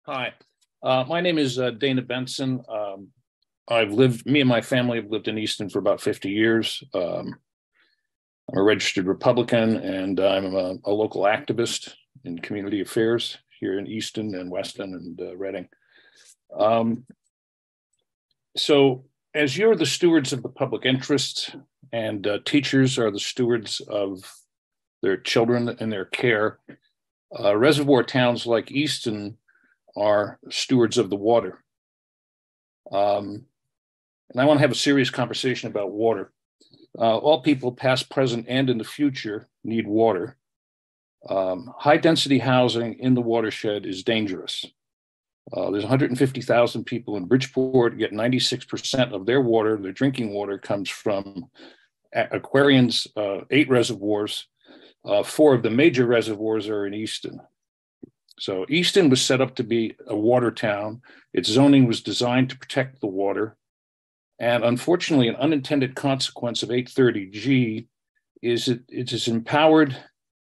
Hi, my name is Dana Benson. Me and my family have lived in Easton for about 50 years. I'm a registered Republican, and I'm a local activist in community affairs here in Easton and Weston and Reading. So as you're the stewards of the public interest, and teachers are the stewards of their children and their care, reservoir towns like Easton are stewards of the water. And I want to have a serious conversation about water. All people, past, present, and in the future, need water. High density housing in the watershed is dangerous. There's 150,000 people in Bridgeport, yet 96% of their water, their drinking water, comes from Aquarion's 8 reservoirs. 4 of the major reservoirs are in Easton. So Easton was set up to be a water town. Its zoning was designed to protect the water. And unfortunately, an unintended consequence of 830G is it has empowered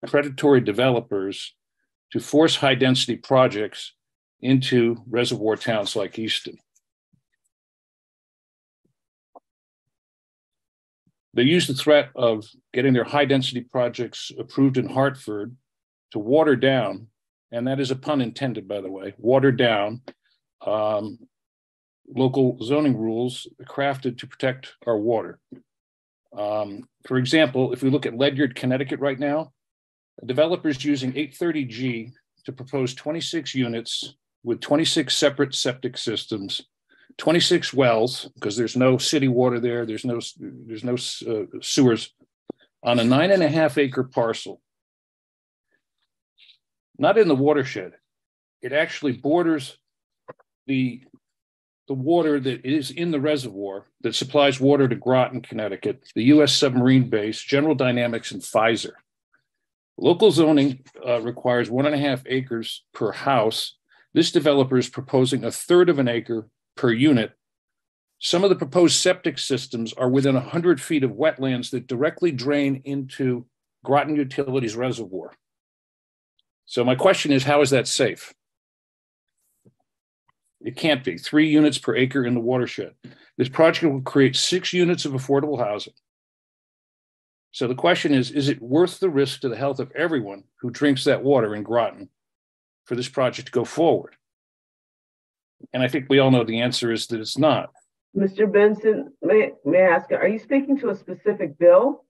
predatory developers to force high density projects into reservoir towns like Easton. They use the threat of getting their high density projects approved in Hartford to water down, and that is a pun intended, by the way, water down local zoning rules crafted to protect our water. For example, if we look at Ledyard, Connecticut right now, a developer is using 830G to propose 26 units with 26 separate septic systems, 26 wells, because there's no city water there, there's no sewers, on a 9.5 acre parcel. Not in the watershed. It actually borders the water that is in the reservoir that supplies water to Groton, Connecticut, the US submarine base, General Dynamics, and Pfizer. Local zoning requires 1.5 acres per house. This developer is proposing 1/3 of an acre per unit. Some of the proposed septic systems are within 100 feet of wetlands that directly drain into Groton Utilities Reservoir. So my question is, how is that safe? It can't be. 3 units per acre in the watershed. This project will create 6 units of affordable housing. So the question is it worth the risk to the health of everyone who drinks that water in Groton for this project to go forward? And I think we all know the answer is that it's not. Mr. Benson, may I ask, are you speaking to a specific bill?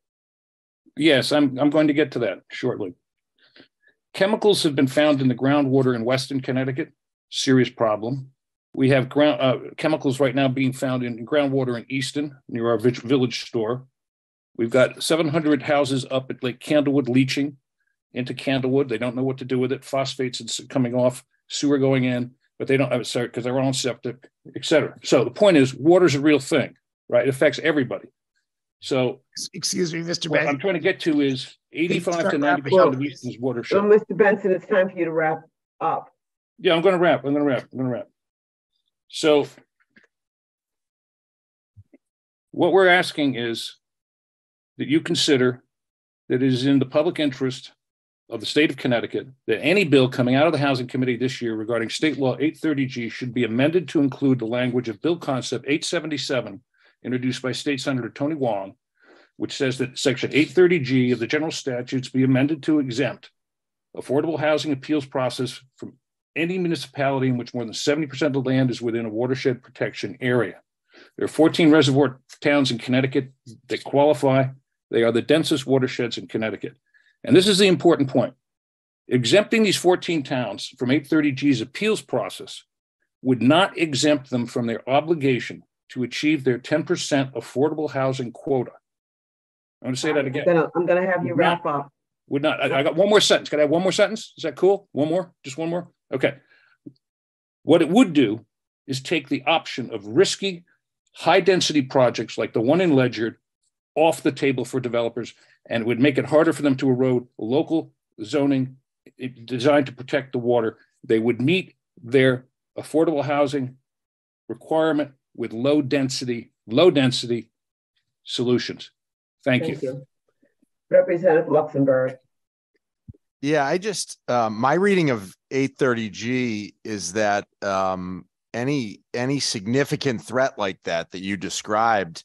Yes, I'm going to get to that shortly. Chemicals have been found in the groundwater in Weston, Connecticut. Serious problem. We have chemicals right now being found in groundwater in Easton, near our village store. We've got 700 houses up at Lake Candlewood leaching into Candlewood. They don't know what to do with it. Phosphates coming off, sewer going in, but they don't have it because they're on septic, et cetera. So the point is, water's a real thing, right? It affects everybody. So, excuse me, Mr. What Benson. I'm trying to get to is 85 to 90% of Easton's watershed. So, Mr. Benson, it's time for you to wrap up. Yeah, I'm going to wrap. So, what we're asking is that you consider that it is in the public interest of the state of Connecticut that any bill coming out of the Housing Committee this year regarding state law 830G should be amended to include the language of Bill Concept 877, introduced by State Senator Tony Wong, which says that Section 830G of the general statutes be amended to exempt affordable housing appeals process from any municipality in which more than 70% of the land is within a watershed protection area. There are 14 reservoir towns in Connecticut that qualify. They are the densest watersheds in Connecticut. And this is the important point. Exempting these 14 towns from 830G's appeals process would not exempt them from their obligation to achieve their 10% affordable housing quota. I'm going to say that again. I'm going to have you wrap up. Would not. I got one more sentence. Can I have one more sentence? Is that cool? One more? Just one more? Okay. What it would do is take the option of risky, high-density projects like the one in Ledyard off the table for developers, and it would make it harder for them to erode local zoning designed to protect the water. They would meet their affordable housing requirement with low density solutions. Thank you. Representative Luxembourg. Yeah, I just my reading of 830G is that any significant threat like that you described,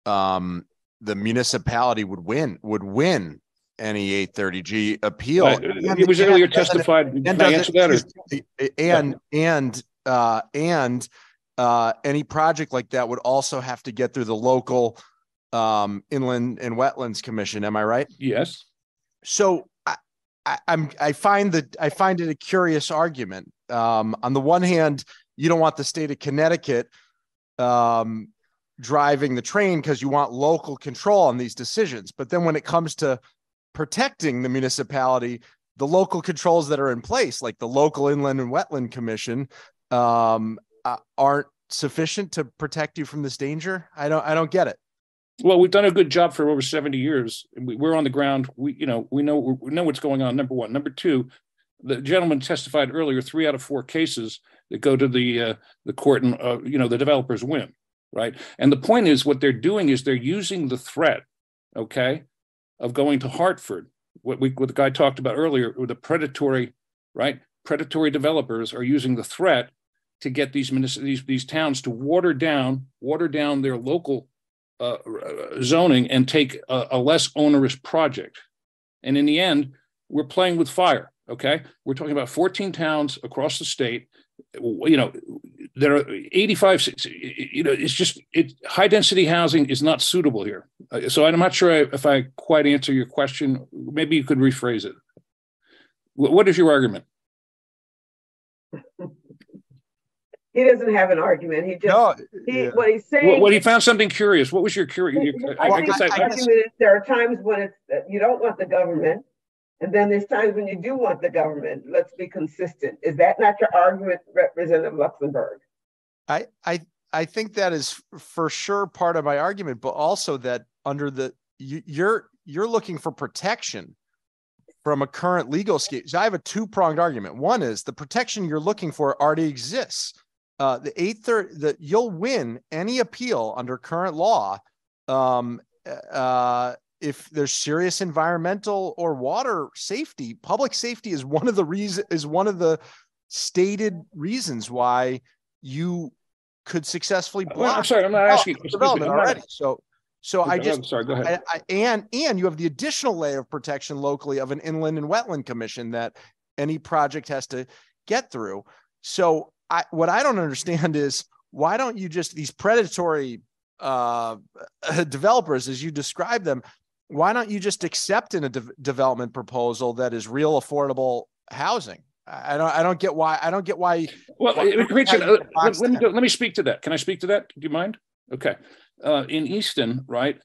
the municipality would win any 830G appeal. It was earlier testified. Can I answer that? And any project like that would also have to get through the local Inland and Wetlands Commission. Am I right? Yes. So I find it a curious argument. On the one hand, you don't want the state of Connecticut driving the train because you want local control on these decisions. But then when it comes to protecting the municipality, the local controls that are in place, like the local Inland and Wetland Commission, aren't sufficient to protect you from this danger. I don't get it. Well, we've done a good job for over 70 years. We're on the ground. We know what's going on. Number one. Number two, the gentleman testified earlier. 3 out of 4 cases that go to the court, and the developers win, right? And the point is, what they're doing is they're using the threat, okay, of going to Hartford. What the guy talked about earlier, with the predatory, right? Predatory developers are using the threat to get these towns to water down their local zoning and take a less onerous project. And in the end, we're playing with fire. Okay, we're talking about 14 towns across the state. There are 85. High density housing is not suitable here. So I'm not sure if I quite answer your question. Maybe you could rephrase it. What is your argument? He doesn't have an argument. What he's saying. Well, he found something curious. What was your curious? I guess there are times when you don't want the government, and then there's times when you do want the government. Let's be consistent. Is that not your argument, Representative Luxenberg? I think that is for sure part of my argument, but also that under you're looking for protection from a current legal scheme. So I have a 2-pronged argument. One is the protection you're looking for already exists. You'll win any appeal under current law if there's serious environmental or water safety. Public safety is one of the stated reasons why you could successfully block. I'm sorry, I'm not asking development already. So I'm sorry. Go ahead. And you have the additional layer of protection locally of an Inland and Wetland Commission that any project has to get through. So what I don't understand is, why don't you just, these predatory developers, as you describe them, why don't you just accept in a development proposal that is real affordable housing? I don't get why. Well, let me speak to that. Can I speak to that? Do you mind? Okay. In Easton, right?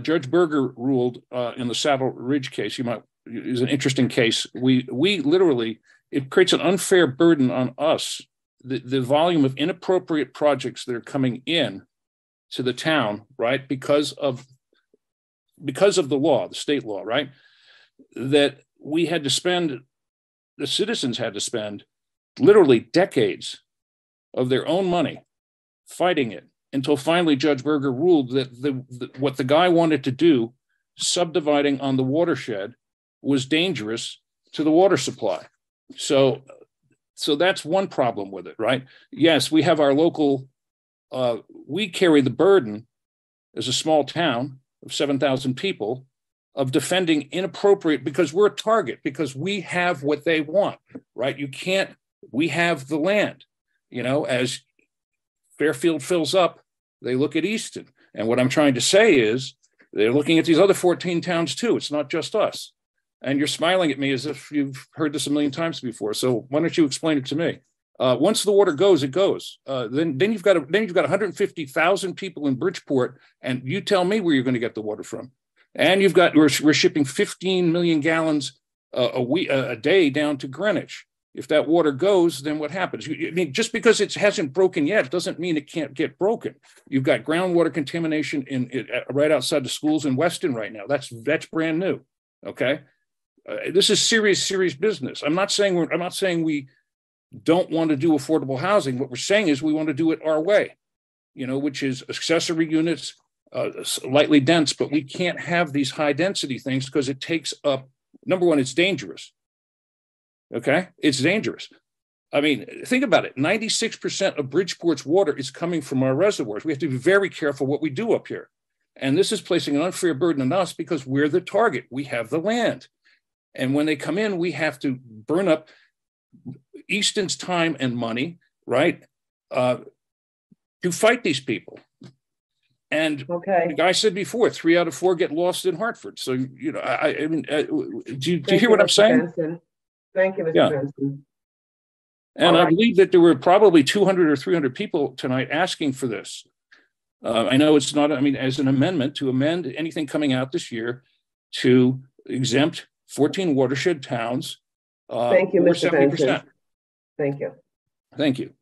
Judge Berger ruled in the Saddle Ridge case. Is an interesting case. We literally, it creates an unfair burden on us. The volume of inappropriate projects that are coming in to the town, right? Because of the law, the state law, right? That the citizens had to spend literally decades of their own money fighting it, until finally Judge Berger ruled that what the guy wanted to do, subdividing on the watershed, was dangerous to the water supply. So that's one problem with it, right? Yes, we have our local, we carry the burden as a small town of 7,000 people of defending inappropriate, because we're a target, because we have what they want, right? We have the land, as Fairfield fills up, they look at Easton. And what I'm trying to say is they're looking at these other 14 towns too. It's not just us. And you're smiling at me as if you've heard this a million times before. So why don't you explain it to me? Once the water goes, it goes. Then you've got 150,000 people in Bridgeport, and you tell me where you're going to get the water from. And we're shipping 15 million gallons a day down to Greenwich. If that water goes, then what happens? Just because it hasn't broken yet doesn't mean it can't get broken. You've got groundwater contamination right outside the schools in Weston right now. That's brand new. Okay. This is serious business. I'm not saying we don't want to do affordable housing. What we're saying is we want to do it our way, which is accessory units, lightly dense, but we can't have these high density things because it takes up, number one, it's dangerous. Okay, it's dangerous. I mean, think about it. 96% of Bridgeport's water is coming from our reservoirs. We have to be very careful what we do up here. And this is placing an unfair burden on us because we're the target. We have the land. And when they come in, we have to burn up Easton's time and money, right, to fight these people. And like I said before, 3 out of 4 get lost in Hartford. So, you know, I mean, do you hear what I'm saying? Benson. Thank you, Mr. Benson. And I believe that there were probably 200 or 300 people tonight asking for this. I know it's not, I mean, as an amendment to amend anything coming out this year to exempt 14 watershed towns. Thank you, Mr. 70%. Benson. Thank you. Thank you.